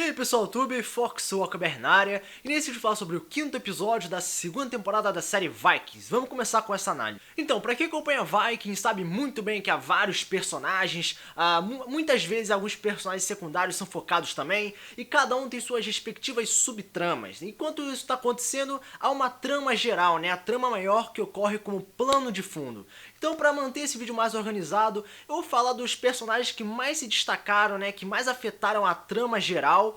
E aí pessoal, tudo Fox Walker na área, e nesse vídeo falar sobre o quinto episódio da segunda temporada da série Vikings. Vamos começar com essa análise. Então, pra quem acompanha Vikings sabe muito bem que há vários personagens, muitas vezes alguns personagens secundários são focados também, e cada um tem suas respectivas subtramas. Enquanto isso está acontecendo, há uma trama geral, né? A trama maior que ocorre como plano de fundo. Então, para manter esse vídeo mais organizado, eu vou falar dos personagens que mais se destacaram, né, que mais afetaram a trama geral,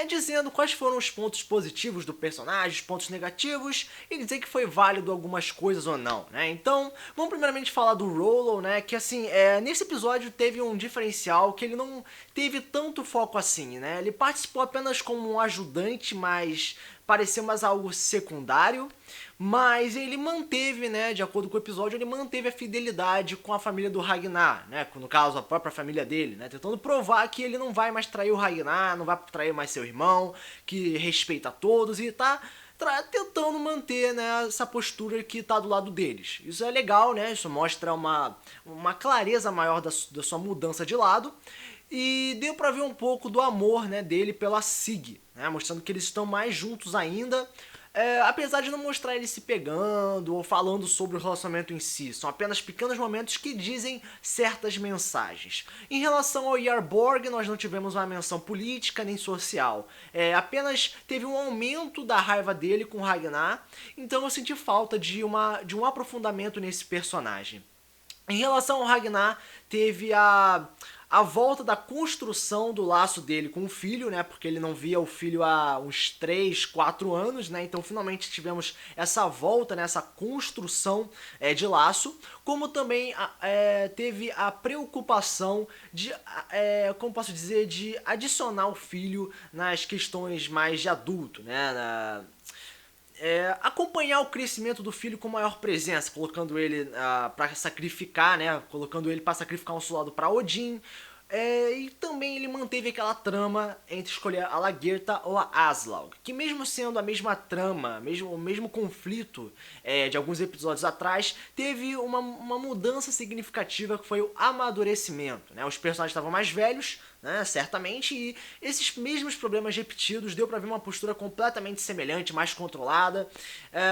dizendo quais foram os pontos positivos do personagem, os pontos negativos, e dizer que foi válido algumas coisas ou não, né. Então, vamos primeiramente falar do Rollo, né, que assim, nesse episódio teve um diferencial que ele não teve tanto foco assim, né, ele participou apenas como um ajudante, mas pareceu mais algo secundário, mas ele manteve, né, de acordo com o episódio, ele manteve a fidelidade com a família do Ragnar, né, no caso a própria família dele, né, tentando provar que ele não vai mais trair o Ragnar, não vai trair mais seu irmão, que respeita todos e tá tentando manter, né, essa postura que tá do lado deles. Isso é legal, né, isso mostra uma clareza maior da sua mudança de lado. E deu pra ver um pouco do amor, né, dele pela Sig, né, mostrando que eles estão mais juntos ainda, apesar de não mostrar eles se pegando ou falando sobre o relacionamento em si. São apenas pequenos momentos que dizem certas mensagens. Em relação ao Yarborg, nós não tivemos uma menção política nem social. Apenas teve um aumento da raiva dele com Ragnar, então eu senti falta de um aprofundamento nesse personagem. Em relação ao Ragnar, teve a volta da construção do laço dele com o filho, né, porque ele não via o filho há uns 3, 4 anos, né, então finalmente tivemos essa volta, né, essa construção de laço, como também teve a preocupação de, como posso dizer, de adicionar o filho nas questões mais de adulto, né, acompanhar o crescimento do filho com maior presença, colocando ele para sacrificar, né? Colocando ele para sacrificar um soldado para Odin. E também ele manteve aquela trama entre escolher a Lagertha ou a Aslaug, que mesmo sendo a mesma trama, o mesmo conflito de alguns episódios atrás, teve uma mudança significativa que foi o amadurecimento, né? Os personagens estavam mais velhos, né, certamente, e esses mesmos problemas repetidos deu pra ver uma postura completamente semelhante, mais controlada,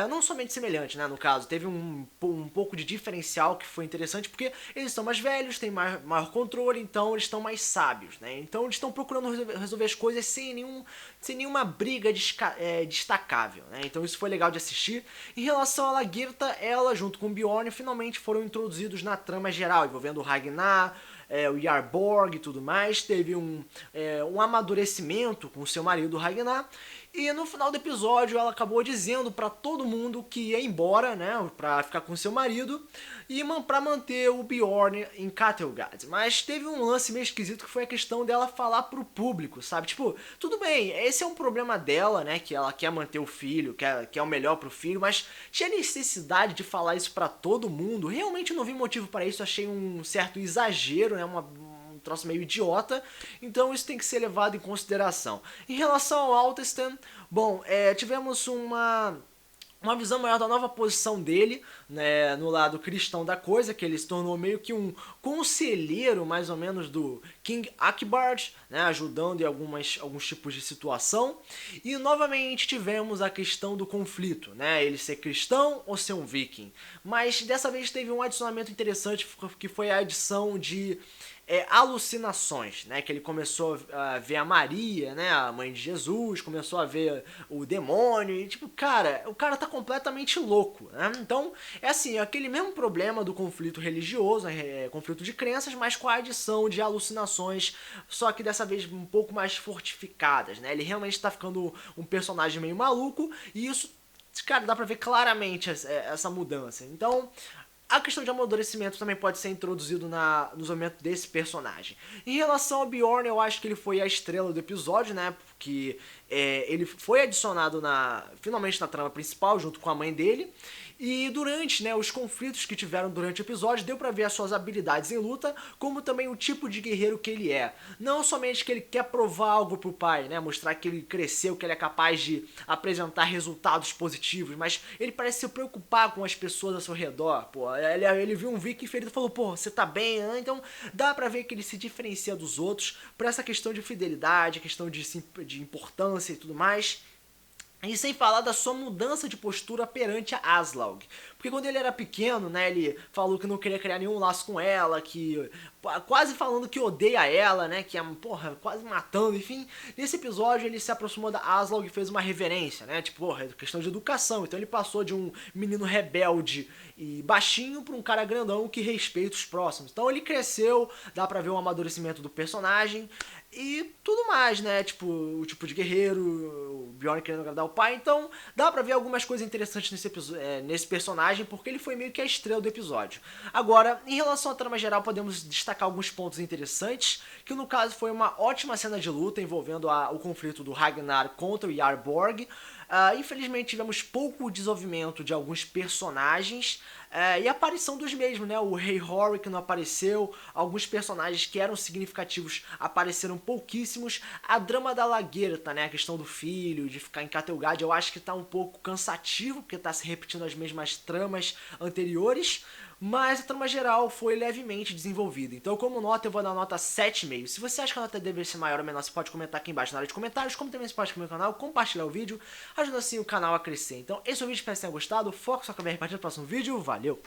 não somente semelhante, né, no caso, teve um pouco de diferencial que foi interessante, porque eles são mais velhos, têm maior controle, então eles estão mais sábios, né, então eles estão procurando resolver as coisas sem nenhuma briga destacável, né, então isso foi legal de assistir. Em relação a Lagertha, ela junto com o Bjorn finalmente foram introduzidos na trama geral, envolvendo o Ragnar, o Yarborg e tudo mais, teve um amadurecimento com seu marido Ragnar, e no final do episódio ela acabou dizendo pra todo mundo que ia embora, né, pra ficar com seu marido, e pra manter o Bjorn em Kattegat. Mas teve um lance meio esquisito que foi a questão dela falar pro público, sabe, tipo, tudo bem, esse é um problema dela, né, que ela quer manter o filho, quer o melhor pro filho, mas tinha necessidade de falar isso pra todo mundo? Realmente não vi motivo para isso, achei um certo exagero, né, um troço meio idiota, então isso tem que ser levado em consideração. Em relação ao Altesten, bom, tivemos uma visão maior da nova posição dele, né, no lado cristão da coisa, que ele se tornou meio que um conselheiro, mais ou menos, do King Akbard, né, ajudando em alguns tipos de situação. E novamente tivemos a questão do conflito, né, ele ser cristão ou ser um viking. Mas dessa vez teve um adicionamento interessante, que foi a adição de alucinações, né, que ele começou a ver a Maria, né, a mãe de Jesus, começou a ver o demônio, e tipo, cara, o cara tá completamente louco, né, então, assim, aquele mesmo problema do conflito religioso, conflito de crenças, mas com a adição de alucinações, só que dessa vez um pouco mais fortificadas, né, ele realmente tá ficando um personagem meio maluco, e isso, cara, dá pra ver claramente essa mudança, então a questão de amadurecimento também pode ser introduzido no desenvolvimento desse personagem. Em relação ao Bjorn, eu acho que ele foi a estrela do episódio, né? Porque ele foi adicionado finalmente na trama principal, junto com a mãe dele. E durante, né, os conflitos que tiveram durante o episódio, deu pra ver as suas habilidades em luta, como também o tipo de guerreiro que ele é. Não somente que ele quer provar algo pro pai, né, mostrar que ele cresceu, que ele é capaz de apresentar resultados positivos, mas ele parece se preocupar com as pessoas ao seu redor. Pô, ele viu um Viking ferido e falou, pô, você tá bem, né? Então dá pra ver que ele se diferencia dos outros por essa questão de fidelidade, questão de importância e tudo mais. E sem falar da sua mudança de postura perante a Aslaug. Porque quando ele era pequeno, né, ele falou que não queria criar nenhum laço com ela, que quase falando que odeia ela, né, que é, porra, quase matando, enfim. Nesse episódio ele se aproximou da Aslaug e fez uma reverência, né, tipo, porra, é questão de educação. Então ele passou de um menino rebelde e baixinho para um cara grandão que respeita os próximos. Então ele cresceu, dá pra ver o amadurecimento do personagem e tudo mais, né, tipo, o tipo de guerreiro, o Bjorn querendo agradar o pai. Então dá pra ver algumas coisas interessantes nesse personagem, porque ele foi meio que a estrela do episódio. Agora, em relação à trama geral, podemos destacar alguns pontos interessantes, que no caso foi uma ótima cena de luta envolvendo o conflito do Ragnar contra o Jarl Borg. Infelizmente tivemos pouco desenvolvimento de alguns personagens e a aparição dos mesmos, né? O Rei Horik não apareceu, alguns personagens que eram significativos apareceram pouquíssimos. A drama da Lagertha, né? A questão do filho, de ficar em Kattegat, eu acho que tá um pouco cansativo, porque tá se repetindo as mesmas tramas anteriores, mas a trama geral foi levemente desenvolvida. Então, como nota, eu vou dar nota 7,5. Se você acha que a nota deve ser maior ou menor, você pode comentar aqui embaixo na área de comentários, como também você pode inscrever no canal, compartilhar o vídeo, ajuda assim o canal a crescer. Então, esse é o vídeo, espero que vocês tenham gostado, foco só que eu me repartir no próximo vídeo, valeu!